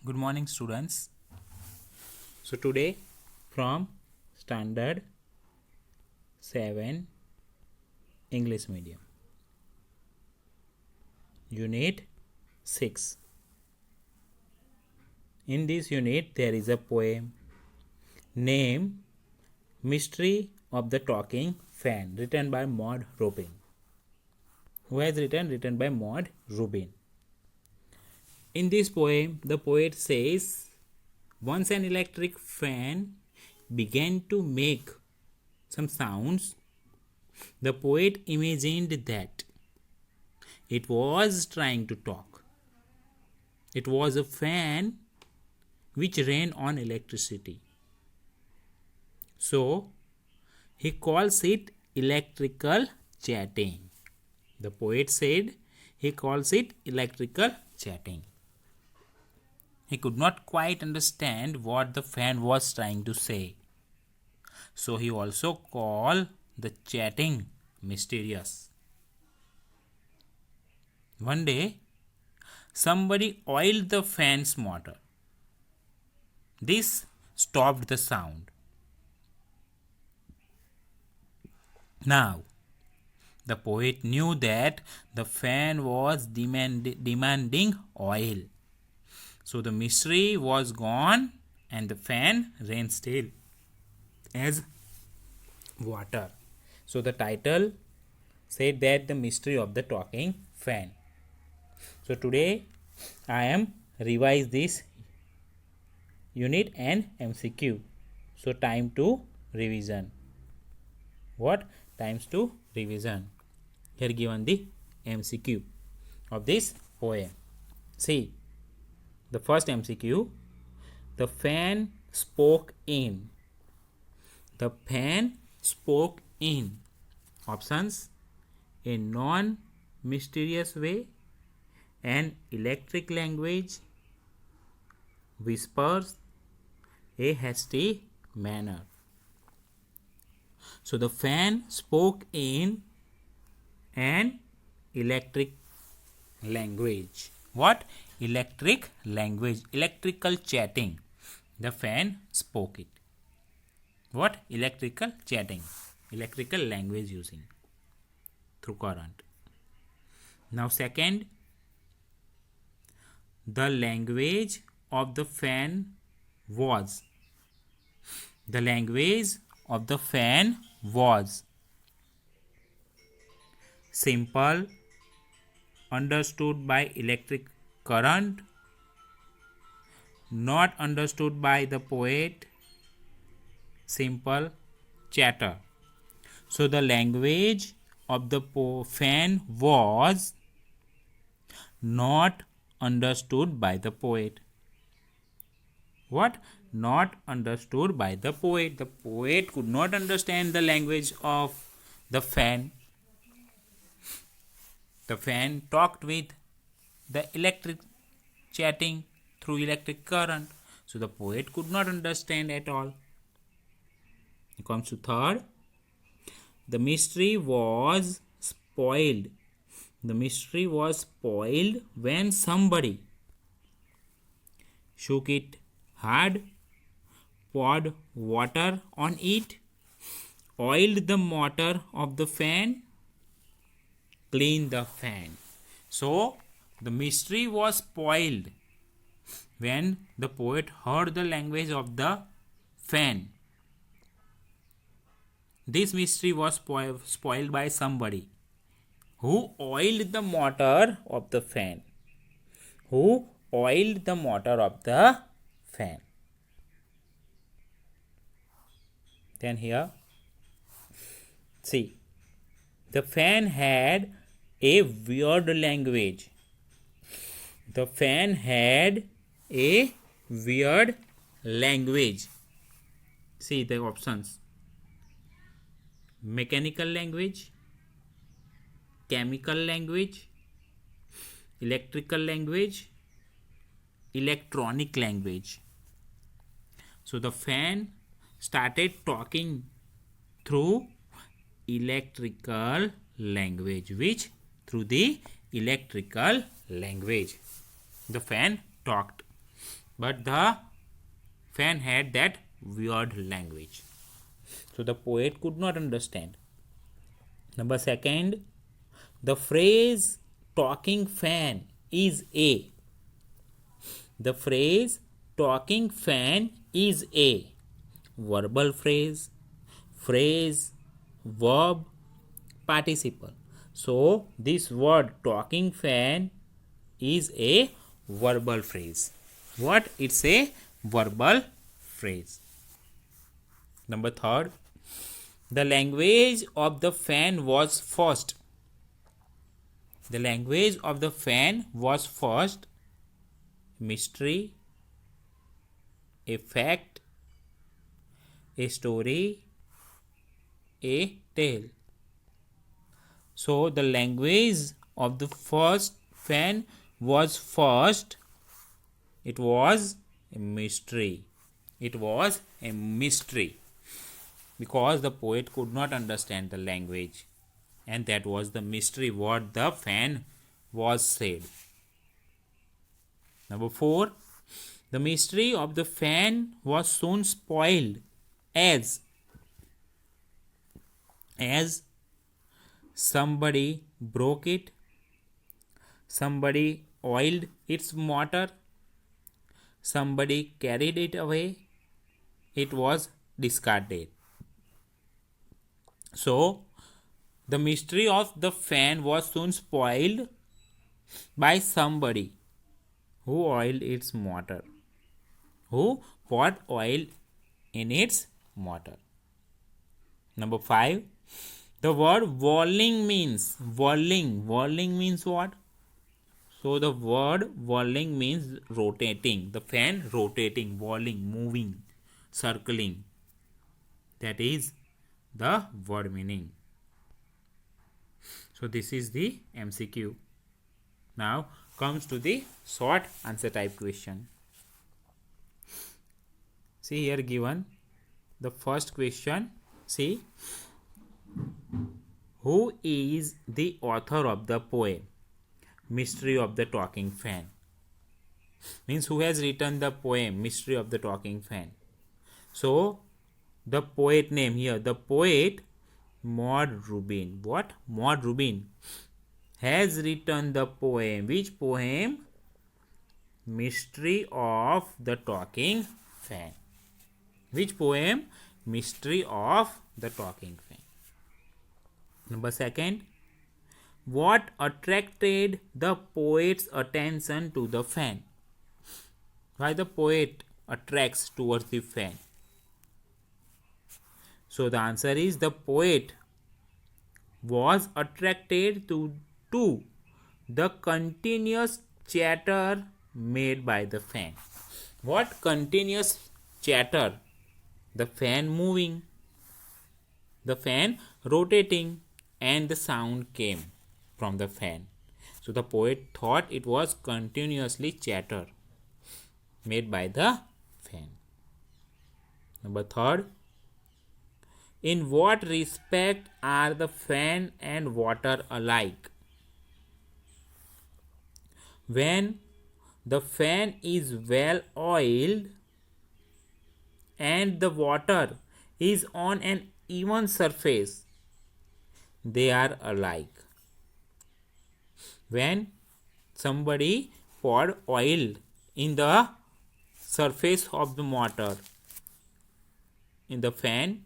Good morning, students. So today from Standard 7 English Medium, Unit 6. In this unit there is a poem named Mystery of the Talking Fan, written by Maud Rubin. Who has written by Maud Rubin. In this poem, the poet says, once an electric fan began to make some sounds. The poet imagined that it was trying to talk. It was a fan which ran on electricity. So, he calls it electrical chatting. The poet said he calls it electrical chatting. He could not quite understand what the fan was trying to say. So he also called the chatting mysterious. One day, somebody oiled the fan's motor. This stopped the sound. Now, the poet knew that the fan was demanding oil. So the mystery was gone and the fan ran still as water. So the title said that the mystery of the talking fan. So today I am revise this unit and MCQ. So time to revision. What? Times to revision. Here given the MCQ of this poem. See. The first MCQ, the fan spoke in. The fan spoke in. Options: a non-mysterious way, an electric language, whispers, a hasty manner. So the fan spoke in an electric language. What? Electric language, electrical chatting. The fan spoke it. What? Electrical chatting, electrical language using through current. Now second, the language of the fan was. The language of the fan was simple, understood by electric current, not understood by the poet, simple chatter. So the language of the fan was not understood by the poet. What? Not understood by the poet. The poet could not understand the language of the fan. The fan talked with the electric chatting through electric current. So the poet could not understand at all. It comes to third. The mystery was spoiled. The mystery was spoiled when somebody shook it hard, poured water on it, oiled the motor of the fan, cleaned the fan. So the mystery was spoiled when the poet heard the language of the fan. This mystery was spoiled by somebody who oiled the motor of the fan. Who oiled the motor of the fan. Then here, see, the fan had a weird language. The fan had a weird language. See the options: mechanical language, chemical language, electrical language, electronic language. So the fan started talking through electrical language. Which? Through the electrical language. The fan talked. but the fan had that weird language. So the poet could not understand. Number second, the phrase talking fan is a. The phrase talking fan is a verbal phrase, verb, participle. So this word talking fan is a verbal phrase. What? It's a verbal phrase. Number third, the language of the fan was first. The language of the fan was first mystery, a fact, a story, a tale. So the language of the first fan was first. It was a mystery. It was a mystery because the poet could not understand the language, and that was the mystery what the fan was said. Number 4, the mystery of the fan was soon spoiled as somebody broke it, somebody oiled its motor, somebody carried it away, it was discarded. So the mystery of the fan was soon spoiled by somebody who oiled its motor, who poured oil in its motor. Number 5, the word whirling means whirling means what? So the word whirling means rotating. The fan rotating, whirling, moving, circling. That is the word meaning. So this is the MCQ. Now comes to the short answer type question. See here given the first question. See, who is the author of the poem Mystery of the Talking Fan? Means who has written the poem Mystery of the Talking Fan. So the poet name here, the poet Maud Rubin. What? Maud Rubin has written the poem. Which poem? Mystery of the Talking Fan. Which poem? Mystery of the Talking Fan. Number 2, what attracted the poet's attention to the fan? Why the poet attracts towards the fan? So the answer is the poet was attracted to the continuous chatter made by the fan. What continuous chatter? The fan moving, the fan rotating, and the sound came from the fan. So the poet thought it was continuously chatter made by the fan. Number 3, in what respect are the fan and water alike? When the fan is well oiled and the water is on an even surface, they are alike. When somebody poured oil in the surface of the motor, in the fan,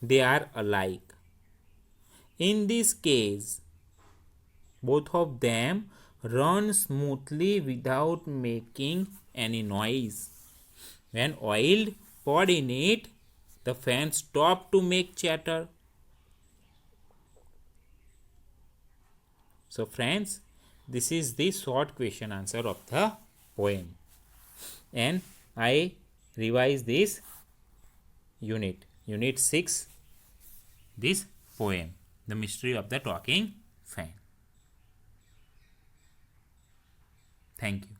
they are alike. In this case, both of them run smoothly without making any noise. When oil poured in it, the fan stopped to make chatter. So friends, this is the short question answer of the poem. And I revise this unit 6, this poem, The Mystery of the Talking Fan. Thank you.